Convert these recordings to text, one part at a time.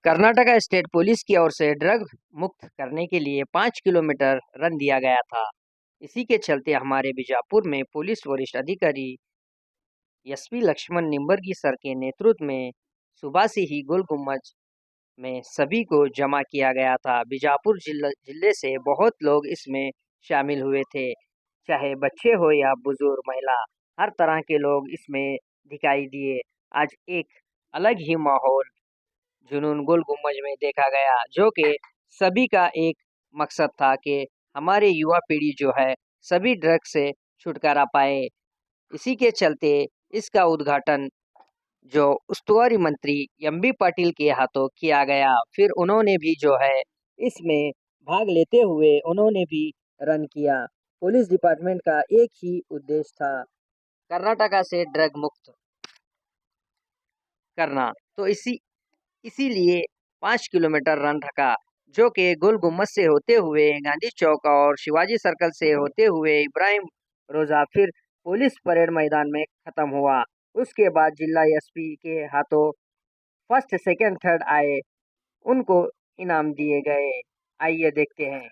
Karnataka state police की ओर से drug मुक्त करने के लिए 5 किलोमीटर रन दिया गया था। इसी के चलते हमारे बीजापुर में पुलिस वरिष्ठ अधिकारी एसपी लक्ष्मण निंबर्गी सर के नेतृत्व में सुबह से ही गोल गुम्बज में सभी को जमा किया गया था। बीजापुर जिले से बहुत लोग इसमें शामिल हुए थे, चाहे बच्चे हो या बुजुर्ग, महिला, हर तरह के लोग इसमें दिखाई दिए। आज एक अलग ही माहौल जुनून गोल गुम्बज में देखा गया, जो कि सभी का एक मकसद था कि हमारे युवा पीढ़ी जो है सभी ड्रग से छुटकारा पाए। इसी के चलते इसका उद्घाटन जो उस्तुवारी मंत्री एमबी पाटिल के हाथों किया गया। फिर उन्होंने भी जो है इसमें भाग लेते हुए उन्होंने भी रन किया। पुलिस डिपार्टमेंट का एक ही उद्देश्य था, कर्नाटका से ड्रग मुक्त करना। तो इसीलिए 5 किलोमीटर रन रखा, जो कि गोल गुम्बद से होते हुए गांधी चौक और शिवाजी सर्कल से होते हुए इब्राहिम रोजा, फिर पुलिस परेड मैदान में खत्म हुआ। उसके बाद जिला एसपी के हाथों फर्स्ट, सेकंड, थर्ड आए, उनको इनाम दिए गए। आइए देखते हैं।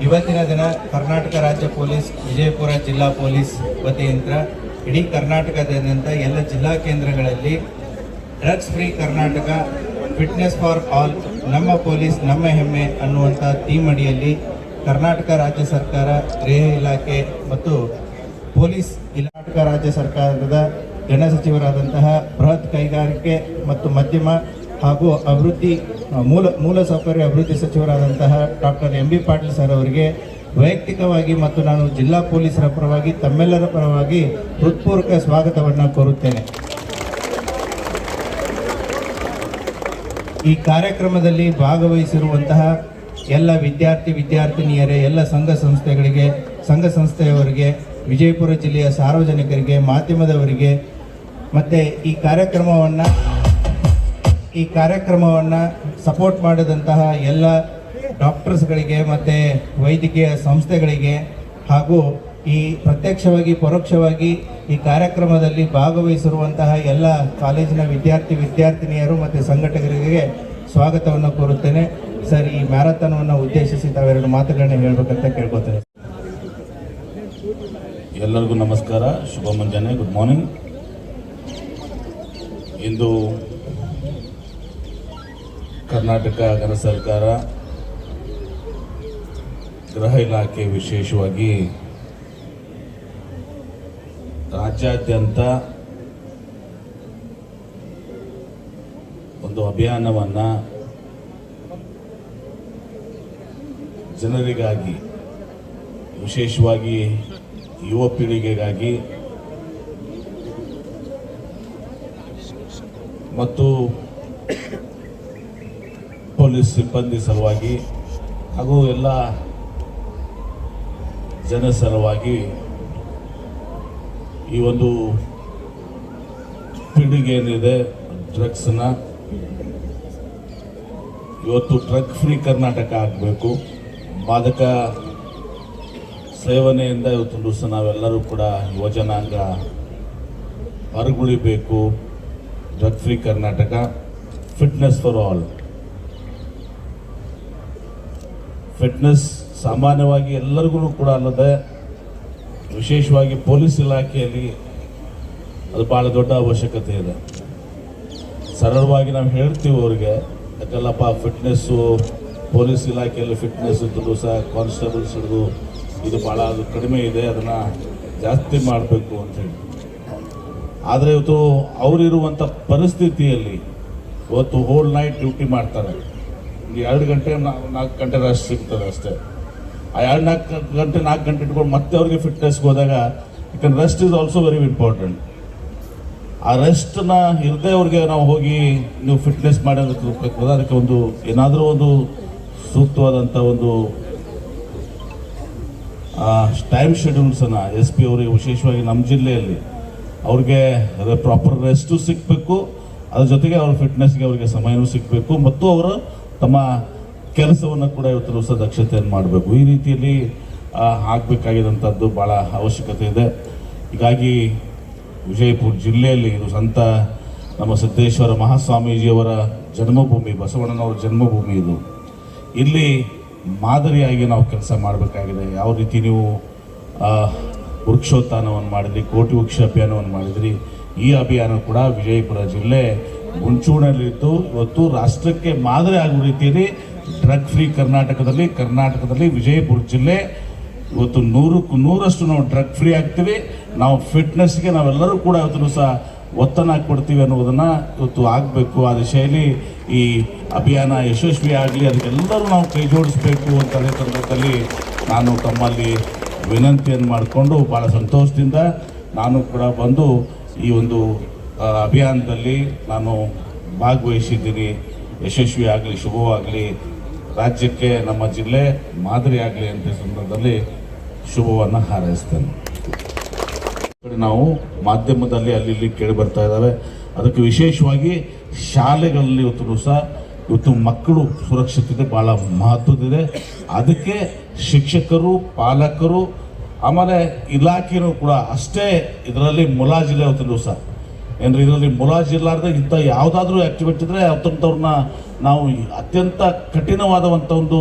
ಇವತ್ತಿನ ದಿನ ಕರ್ನಾಟಕ ರಾಜ್ಯ ಪೊಲೀಸ್, ವಿಜಯಪುರ ಜಿಲ್ಲಾ ಪೊಲೀಸ್ ವತಿಯಿಂದ ಇಡೀ ಕರ್ನಾಟಕದಾದ್ಯಂತ ಎಲ್ಲ ಜಿಲ್ಲಾ ಕೇಂದ್ರಗಳಲ್ಲಿ drugs free Karnataka, fitness for all, ನಮ್ಮ ಪೊಲೀಸ್ ನಮ್ಮ ಹೆಮ್ಮೆ ಅನ್ನುವಂಥ ಥೀಮ್ ಅಡಿಯಲ್ಲಿ ಕರ್ನಾಟಕ ರಾಜ್ಯ ಸರ್ಕಾರ, ಗೃಹ ಇಲಾಖೆ ಮತ್ತು ಪೊಲೀಸ್ ಕರ್ನಾಟಕ ರಾಜ್ಯ ಸರ್ಕಾರದ ಗಣ ಸಚಿವರಾದಂತಹ ಬೃಹತ್ ಕೈಗಾರಿಕೆ ಮತ್ತು ಮಧ್ಯಮ ಹಾಗೂ ಅಭಿವೃದ್ಧಿ ಮೂಲಸೌಕರ್ಯ ಅಭಿವೃದ್ಧಿ ಸಚಿವರಾದಂತಹ ಡಾಕ್ಟರ್ ಎಂ.ಬಿ. ಪಾಟೀಲ್ ಸರ್ ಅವರಿಗೆ ವೈಯಕ್ತಿಕವಾಗಿ ಮತ್ತು ನಾನು ಜಿಲ್ಲಾ ಪೊಲೀಸರ ಪರವಾಗಿ ತಮ್ಮೆಲ್ಲರ ಪರವಾಗಿ ಹೃತ್ಪೂರ್ವಕ ಸ್ವಾಗತವನ್ನು ಕೋರುತ್ತೇನೆ. ಈ ಕಾರ್ಯಕ್ರಮದಲ್ಲಿ ಭಾಗವಹಿಸಿರುವಂತಹ ಎಲ್ಲ ವಿದ್ಯಾರ್ಥಿನಿಯರೇ, ಎಲ್ಲ ಸಂಘ ಸಂಸ್ಥೆಯವರಿಗೆ, ವಿಜಯಪುರ ಜಿಲ್ಲೆಯ ಸಾರ್ವಜನಿಕರಿಗೆ, ಮಾಧ್ಯಮದವರಿಗೆ ಮತ್ತು ಈ ಕಾರ್ಯಕ್ರಮವನ್ನು ಸಪೋರ್ಟ್ ಮಾಡಿದಂತಹ ಎಲ್ಲ ಡಾಕ್ಟರ್ಸ್ಗಳಿಗೆ ಮತ್ತು ವೈದ್ಯಕೀಯ ಸಂಸ್ಥೆಗಳಿಗೆ ಹಾಗೂ ಈ ಪ್ರತ್ಯಕ್ಷವಾಗಿ ಪರೋಕ್ಷವಾಗಿ ಈ ಕಾರ್ಯಕ್ರಮದಲ್ಲಿ ಭಾಗವಹಿಸಿರುವಂತಹ ಎಲ್ಲ ಕಾಲೇಜಿನ ವಿದ್ಯಾರ್ಥಿನಿಯರು ಮತ್ತು ಸಂಘಟಕರಿಗೆ ಸ್ವಾಗತವನ್ನು ಕೋರುತ್ತೇನೆ. ಸರ್, ಈ ಮ್ಯಾರಥಾನ್ವನ್ನು ಉದ್ದೇಶಿಸಿ ತಾವೆರಡು ಮಾತುಗಳನ್ನ ಹೇಳಬೇಕಂತ ಕೇಳ್ಕೊತೇನೆ. ಎಲ್ಲರಿಗೂ ನಮಸ್ಕಾರ, ಶುಭ ಮುಂಜಾನೆ, ಗುಡ್ ಮಾರ್ನಿಂಗ್. ಇಂದು ಕರ್ನಾಟಕ ಗಣ ಸರ್ಕಾರ ಗೃಹ ಇಲಾಖೆ ವಿಶೇಷವಾಗಿ ರಾಜ್ಯಾದ್ಯಂತ ಒಂದು ಅಭಿಯಾನವನ್ನು ಜನರಿಗಾಗಿ, ವಿಶೇಷವಾಗಿ ಯುವ ಪೀಳಿಗೆಗಾಗಿ ಮತ್ತು ಪೊಲೀಸ್ ಸಿಬ್ಬಂದಿ ಸಲುವಾಗಿ ಹಾಗೂ ಎಲ್ಲ ಜನ ಸಲುವಾಗಿ ಈ ಒಂದು ಪೀಳಿಗೆ ಏನಿದೆ ಡ್ರಗ್ಸ್ನ ಇವತ್ತು ಡ್ರಗ್ ಫ್ರೀ ಕರ್ನಾಟಕ ಆಗಬೇಕು. ಮಾದಕ ಸೇವನೆಯಿಂದ ಇವತ್ತು ದಿವಸ ನಾವೆಲ್ಲರೂ ಕೂಡ ಯುವಜನಾಂಗ ಹೊರಗುಳಿಬೇಕು. Drug free Karnataka, fitness for all. Fitness ಸಾಮಾನ್ಯವಾಗಿ ಎಲ್ಲರಿಗೂ ಕೂಡ ಅಲ್ಲದೆ ವಿಶೇಷವಾಗಿ ಪೊಲೀಸ್ ಇಲಾಖೆಯಲ್ಲಿ ಅದು ಭಾಳ ದೊಡ್ಡ ಅವಶ್ಯಕತೆ ಇದೆ. ಸರಳವಾಗಿ ನಾವು ಹೇಳ್ತೀವಿ ಅವ್ರಿಗೆ, ಯಾಕಲ್ಲಪ್ಪ ಫಿಟ್ನೆಸ್ಸು ಪೊಲೀಸ್ ಇಲಾಖೆಯಲ್ಲಿ ಫಿಟ್ನೆಸ್ ಇದ್ದು ಸಹ ಕಾನ್ಸ್ಟೇಬಲ್ಸ್ ಹಿಡಿದು ಇದು ಭಾಳ ಅದು ಕಡಿಮೆ ಇದೆ, ಅದನ್ನು ಜಾಸ್ತಿ ಮಾಡಬೇಕು ಅಂತೇಳಿ. ಆದರೆ ಇವತ್ತು ಅವರಿರುವಂಥ ಪರಿಸ್ಥಿತಿಯಲ್ಲಿ ಇವತ್ತು ಹೋಲ್ ನೈಟ್ ಡ್ಯೂಟಿ ಮಾಡ್ತಾರೆ. 2 ಗಂಟೆ 4 ಗಂಟೆ ರೆಸ್ಟ್ ಸಿಗ್ತದೆ ಅಷ್ಟೇ. ಆ 4 ಗಂಟೆ ಇಟ್ಕೊಂಡು ಮತ್ತೆ ಅವ್ರಿಗೆ ಫಿಟ್ನೆಸ್ಗೆ ಹೋದಾಗ, ಯಾಕಂದ್ರೆ rest is also very important. ಆ ರೆಸ್ಟ್ನ ಇರದೇ ಅವ್ರಿಗೆ ನಾವು ಹೋಗಿ ನೀವು ಫಿಟ್ನೆಸ್ ಮಾಡೋದಕ್ಕೆ ಅದಕ್ಕೆ ಒಂದು ಏನಾದರೂ ಒಂದು ಸೂಕ್ತವಾದಂಥ ಒಂದು ಟೈಮ್ ಶೆಡ್ಯೂಲ್ಸನ್ನು SP ಅವರಿಗೆ ವಿಶೇಷವಾಗಿ ನಮ್ಮ ಜಿಲ್ಲೆಯಲ್ಲಿ ಅವ್ರಿಗೆ ಪ್ರಾಪರ್ ರೆಸ್ಟು ಸಿಗಬೇಕು, ಅದ್ರ ಜೊತೆಗೆ ಅವ್ರ ಫಿಟ್ನೆಸ್ಗೆ ಅವರಿಗೆ ಸಮಯನೂ ಸಿಗಬೇಕು ಮತ್ತು ಅವರು ತಮ್ಮ ಕೆಲಸವನ್ನು ಕೂಡ ಇವತ್ತು ದಿವಸ ದಕ್ಷತೆಯನ್ನು ಮಾಡಬೇಕು. ಈ ರೀತಿಯಲ್ಲಿ ಆಗಬೇಕಾಗಿದ್ದಂಥದ್ದು ಭಾಳ ಅವಶ್ಯಕತೆ ಇದೆ. ಹೀಗಾಗಿ ವಿಜಯಪುರ ಜಿಲ್ಲೆಯಲ್ಲಿ ಇದು ಸಂತ ನಮ್ಮ ಸಿದ್ದೇಶ್ವರ ಮಹಾಸ್ವಾಮೀಜಿಯವರ ಜನ್ಮಭೂಮಿ, ಬಸವಣ್ಣನವರ ಜನ್ಮಭೂಮಿ ಇದು. ಇಲ್ಲಿ ಮಾದರಿಯಾಗಿ ನಾವು ಕೆಲಸ ಮಾಡಬೇಕಾಗಿದೆ. ಯಾವ ರೀತಿ ನೀವು ವೃಕ್ಷೋತ್ಥಾನವನ್ನು ಮಾಡಿದ್ರಿ, ಕೋಟಿ ವೃಕ್ಷ ಅಭಿಯಾನವನ್ನು ಮಾಡಿದ್ರಿ, ಈ ಅಭಿಯಾನ ಕೂಡ ವಿಜಯಪುರ ಜಿಲ್ಲೆ ಮುಂಚೂಣಿಯಲ್ಲಿದ್ದು ಇವತ್ತು ರಾಷ್ಟ್ರಕ್ಕೆ ಮಾದರಿ ಆಗುವ ರೀತಿಯಲ್ಲಿ ಡ್ರಗ್ ಫ್ರೀ ಕರ್ನಾಟಕದಲ್ಲಿ ವಿಜಯಪುರ ಜಿಲ್ಲೆ ಇವತ್ತು 100ಕ್ಕೆ 100ರಷ್ಟು ನಾವು ಡ್ರಗ್ ಫ್ರೀ ಆಗ್ತೀವಿ. ನಾವು ಫಿಟ್ನೆಸ್ಗೆ ನಾವೆಲ್ಲರೂ ಕೂಡ ಇವತ್ತು ಸಹ ಒತ್ತನ್ನು ಕೊಡ್ತೀವಿ ಅನ್ನೋದನ್ನು ಇವತ್ತು ಆಗಬೇಕು. ಆ ದಿಶೆಯಲ್ಲಿ ಈ ಅಭಿಯಾನ ಯಶಸ್ವಿ ಆಗಲಿ, ಅದಕ್ಕೆಲ್ಲರೂ ನಾವು ಕೈ ಜೋಡಿಸಬೇಕು ಅಂತ ಸಂದರ್ಭದಲ್ಲಿ ನಾನು ತಮ್ಮಲ್ಲಿ ವಿನಂತಿಯನ್ನು ಮಾಡಿಕೊಂಡು ಭಾಳ ಸಂತೋಷದಿಂದ ನಾನು ಕೂಡ ಬಂದು ಈ ಒಂದು ಅಭಿಯಾನದಲ್ಲಿ ನಾನು ಭಾಗವಹಿಸಿದ್ದೀನಿ. ಯಶಸ್ವಿ ಆಗಲಿ, ಶುಭವಾಗಲಿ, ರಾಜ್ಯಕ್ಕೆ ನಮ್ಮ ಜಿಲ್ಲೆ ಮಾದರಿ ಆಗಲಿ ಅಂತ ಸಂದರ್ಭದಲ್ಲಿ ಶುಭವನ್ನು ಹಾರೈಸ್ತೇನೆ. ನಾವು ಮಾಧ್ಯಮದಲ್ಲಿ ಅಲ್ಲಿ ಇಲ್ಲಿ ಕೇಳಿ ಬರ್ತಾ ಇದ್ದಾವೆ. ಅದಕ್ಕೆ ವಿಶೇಷವಾಗಿ ಶಾಲೆಗಳಲ್ಲಿ ಇವತ್ತು ಮಕ್ಕಳು ಸುರಕ್ಷತೆ ಭಾಳ ಮಹತ್ವದಿದೆ. ಅದಕ್ಕೆ ಶಿಕ್ಷಕರು, ಪಾಲಕರು, ಆಮೇಲೆ ಇಲಾಖೆಯೂ ಕೂಡ ಅಷ್ಟೇ ಇದರಲ್ಲಿ ಮುಲಾಜಿಲ್ಲ. ಇವತ್ತು ದಿವಸ ಏನ್ರಿ ಇದರಲ್ಲಿ ಮುಲಾಜಿಲ್ಲಾರ್ದೆ ಇಂಥ ಯಾವುದಾದ್ರೂ ಆ್ಯಕ್ಟಿವಿಟಿ ಇದ್ದರೆ ಅಂಥವ್ರನ್ನ ನಾವು ಅತ್ಯಂತ ಕಠಿಣವಾದಂಥ ಒಂದು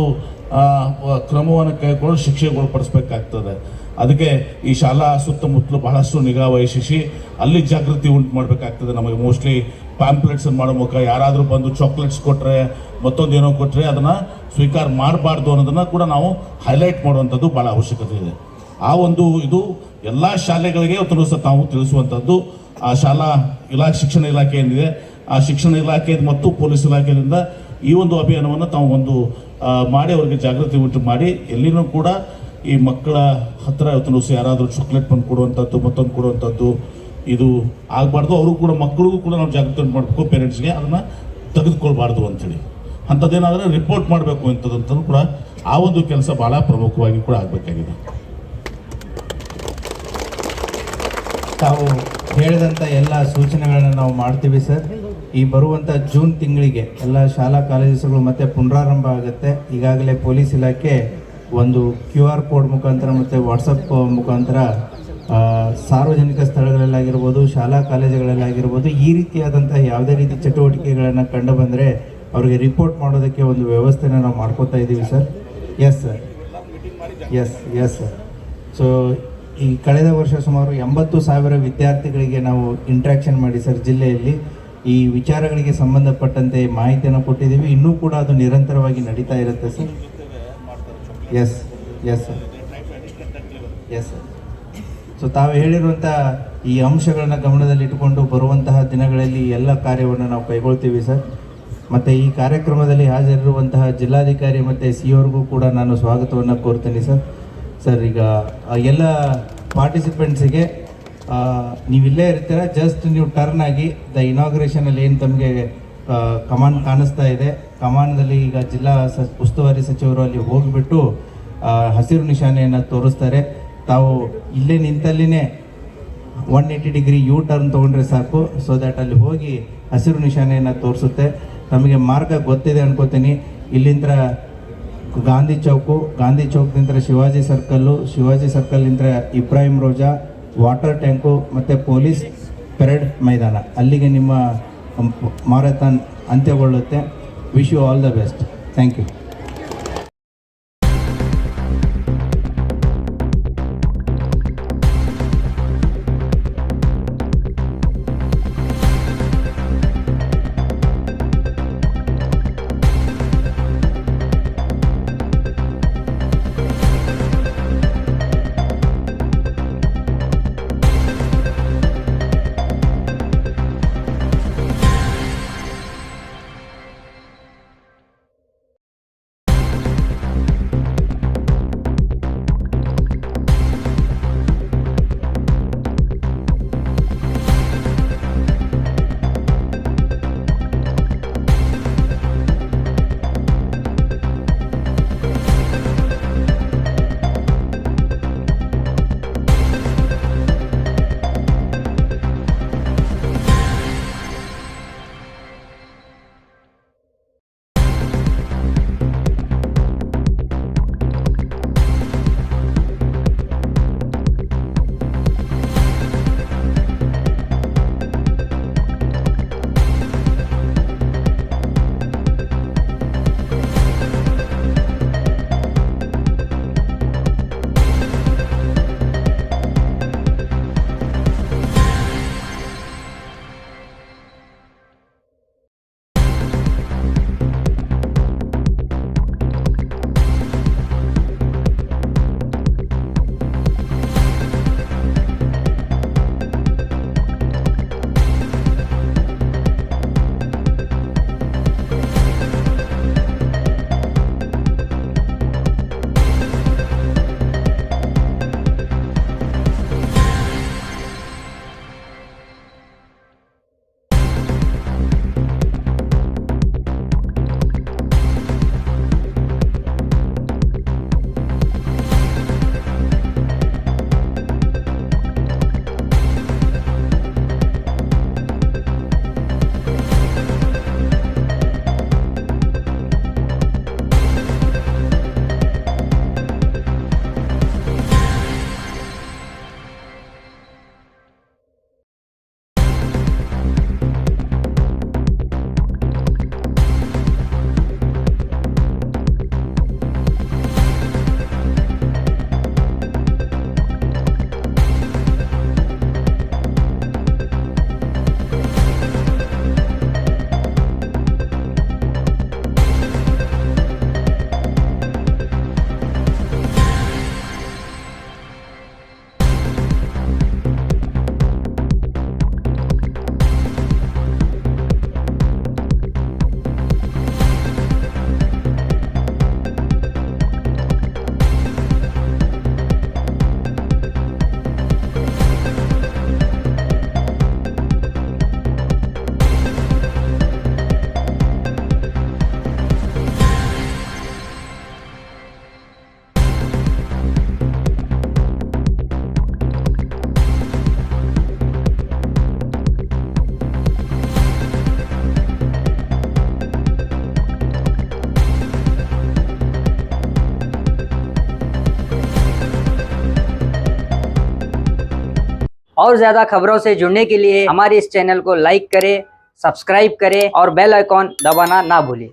ಕ್ರಮವನ್ನು ಕೈಗೊಂಡು ಶಿಕ್ಷೆಗಳು ಪಡಿಸ್ಬೇಕಾಗ್ತದೆ. ಅದಕ್ಕೆ ಈ ಶಾಲಾ ಸುತ್ತಮುತ್ತಲು ಬಹಳಷ್ಟು ನಿಗಾ ವಹಿಸಿ ಅಲ್ಲಿ ಜಾಗೃತಿ ಉಂಟು ಮಾಡಬೇಕಾಗ್ತದೆ. ನಮಗೆ ಮೋಸ್ಟ್ಲಿ ಪ್ಯಾಂಪ್ಲೆಟ್ಸನ್ನು ಮಾಡೋ ಮೂಲಕ ಯಾರಾದರೂ ಬಂದು ಚಾಕ್ಲೇಟ್ಸ್ ಕೊಟ್ಟರೆ, ಮತ್ತೊಂದೇನೋ ಕೊಟ್ಟರೆ ಅದನ್ನು ಸ್ವೀಕಾರ ಮಾಡಬಾರ್ದು ಅನ್ನೋದನ್ನು ಕೂಡ ನಾವು ಹೈಲೈಟ್ ಮಾಡುವಂಥದ್ದು ಭಾಳ ಅವಶ್ಯಕತೆ ಇದೆ. ಆ ಒಂದು ಇದು ಎಲ್ಲ ಶಾಲೆಗಳಿಗೆ ಇವತ್ತು ಸಹ ತಾವು ತಿಳಿಸುವಂಥದ್ದು. ಆ ಶಾಲಾ ಶಿಕ್ಷಣ ಇಲಾಖೆ ಏನಿದೆ, ಆ ಶಿಕ್ಷಣ ಇಲಾಖೆ ಮತ್ತು ಪೊಲೀಸ್ ಇಲಾಖೆಯಿಂದ ಈ ಒಂದು ಅಭಿಯಾನವನ್ನು ತಾವು ಒಂದು ಮಾಡಿ ಅವರಿಗೆ ಜಾಗೃತಿ ಉಂಟು ಮಾಡಿ ಎಲ್ಲಿನೂ ಕೂಡ ಈ ಮಕ್ಕಳ ಹತ್ರ ಇವತ್ತು ಸಹ ಯಾರಾದರೂ ಚಾಕ್ಲೇಟ್ ಬಂದು ಕೊಡುವಂಥದ್ದು, ಮತ್ತೊಂದು ಕೊಡುವಂಥದ್ದು ಇದು ಆಗಬಾರ್ದು. ಅವರು ಕೂಡ ಮಕ್ಕಳಿಗೂ ಕೂಡ ನಾವು ಜಾಗೃತಿ ಉಂಟು ಮಾಡಬೇಕು, ಪೇರೆಂಟ್ಸ್ಗೆ ಅದನ್ನು ತೆಗೆದುಕೊಳ್ಬಾರ್ದು ಅಂಥೇಳಿ. ಅಂಥದ್ದೇನಾದರೆ ರಿಪೋರ್ಟ್ ಮಾಡಬೇಕು ಅಂತದ್ದು ಕೂಡ ಆ ಒಂದು ಕೆಲಸ ಭಾಳ ಪ್ರಮುಖವಾಗಿ ಕೂಡ ಆಗಬೇಕಾಗಿದೆ. ತಾವು ಹೇಳಿದಂಥ ಎಲ್ಲ ಸೂಚನೆಗಳನ್ನು ನಾವು ಮಾಡ್ತೀವಿ ಸರ್. ಈ ಬರುವಂಥ ಜೂನ್ ತಿಂಗಳಿಗೆ ಎಲ್ಲ ಶಾಲಾ ಕಾಲೇಜುಗಳು ಮತ್ತೆ ಪುನರಾರಂಭ ಆಗುತ್ತೆ. ಈಗಾಗಲೇ ಪೊಲೀಸ್ ಇಲಾಖೆ ಒಂದು QR ಕೋಡ್ ಮುಖಾಂತರ ಮತ್ತು ವಾಟ್ಸಪ್ ಮುಖಾಂತರ ಸಾರ್ವಜನಿಕ ಸ್ಥಳಗಳಲ್ಲಾಗಿರ್ಬೋದು, ಶಾಲಾ ಕಾಲೇಜುಗಳಲ್ಲಾಗಿರ್ಬೋದು, ಈ ರೀತಿಯಾದಂಥ ಯಾವುದೇ ರೀತಿ ಚಟುವಟಿಕೆಗಳನ್ನು ಕಂಡು ಬಂದರೆ ಅವರಿಗೆ ರಿಪೋರ್ಟ್ ಮಾಡೋದಕ್ಕೆ ಒಂದು ವ್ಯವಸ್ಥೆನ ನಾವು ಮಾಡ್ಕೋತಾ ಇದ್ದೀವಿ sir. Yes sir, yes sir. So ಈ ಕಳೆದ ವರ್ಷ ಸುಮಾರು 80,000 ವಿದ್ಯಾರ್ಥಿಗಳಿಗೆ ನಾವು ಇಂಟ್ರಾಕ್ಷನ್ ಮಾಡಿ ಸರ್ ಜಿಲ್ಲೆಯಲ್ಲಿ ಈ ವಿಚಾರಗಳಿಗೆ ಸಂಬಂಧಪಟ್ಟಂತೆ ಮಾಹಿತಿಯನ್ನು ಕೊಟ್ಟಿದ್ದೀವಿ. ಇನ್ನೂ ಕೂಡ ಅದು ನಿರಂತರವಾಗಿ ನಡೀತಾ ಇರುತ್ತೆ sir. Yes yes sir, yes sir. So ತಾವು ಹೇಳಿರುವಂಥ ಈ ಅಂಶಗಳನ್ನ ಗಮನದಲ್ಲಿಟ್ಟುಕೊಂಡು ಬರುವಂತಹ ದಿನಗಳಲ್ಲಿ ಎಲ್ಲ ಕಾರ್ಯವನ್ನು ನಾವು ಕೈಗೊಳ್ತೀವಿ ಸರ್. ಮತ್ತು ಈ ಕಾರ್ಯಕ್ರಮದಲ್ಲಿ ಹಾಜರಿರುವಂತಹ ಜಿಲ್ಲಾಧಿಕಾರಿ ಮತ್ತು ಸಿ ಅವ್ರಿಗೂ ಕೂಡ ನಾನು ಸ್ವಾಗತವನ್ನು ಕೋರ್ತೀನಿ ಸರ್. ಸರ್, ಈಗ ಎಲ್ಲ ಪಾರ್ಟಿಸಿಪೆಂಟ್ಸಿಗೆ ನೀವಿಲ್ಲೇ ಇರ್ತೀರ, ಜಸ್ಟ್ ನೀವು ಟರ್ನ್ ಆಗಿ ದ ಇನಾಗ್ರೇಷನಲ್ಲಿ ಏನು ತಮಗೆ ಕಮಾನ್ ಕಾಣಿಸ್ತಾ ಇದೆ, ಕಮಾನದಲ್ಲಿ ಈಗ ಜಿಲ್ಲಾ ಉಸ್ತುವಾರಿ ಸಚಿವರು ಅಲ್ಲಿ ಹೋಗಿಬಿಟ್ಟು ಹಸಿರು ನಿಶಾನೆಯನ್ನು ತೋರಿಸ್ತಾರೆ. ತಾವು ಇಲ್ಲೇ ನಿಂತಲ್ಲಿನೇ 180 ಡಿಗ್ರಿ ಯು ಟರ್ನ್ ತೊಗೊಂಡ್ರೆ ಸಾಕು. ಸೊ ದ್ಯಾಟ್ ಅಲ್ಲಿ ಹೋಗಿ ಹಸಿರು ನಿಶಾನೆಯನ್ನು ತೋರಿಸುತ್ತೆ. ನಮಗೆ ಮಾರ್ಗ ಗೊತ್ತಿದೆ ಅನ್ಕೋತೀನಿ. ಇಲ್ಲಿಂದ ಗಾಂಧಿ ಚೌಕ್ದಿಂದ ಶಿವಾಜಿ ಸರ್ಕಲ್ಲಿಂದ ಇಬ್ರಾಹಿಂ ರೋಜಾ, ವಾಟರ್ ಟ್ಯಾಂಕು ಮತ್ತು ಪೊಲೀಸ್ ಪೆರೇಡ್ ಮೈದಾನ, ಅಲ್ಲಿಗೆ ನಿಮ್ಮ ಮ್ಯಾರಥಾನ್ ಅಂತ್ಯಗೊಳ್ಳುತ್ತೆ. Wish you all the best. Thank you. और ज्यादा खबरों से जुड़ने के लिए हमारे इस चैनल को लाइक करें, सब्सक्राइब करें और बेल आइकॉन दबाना ना भूलें।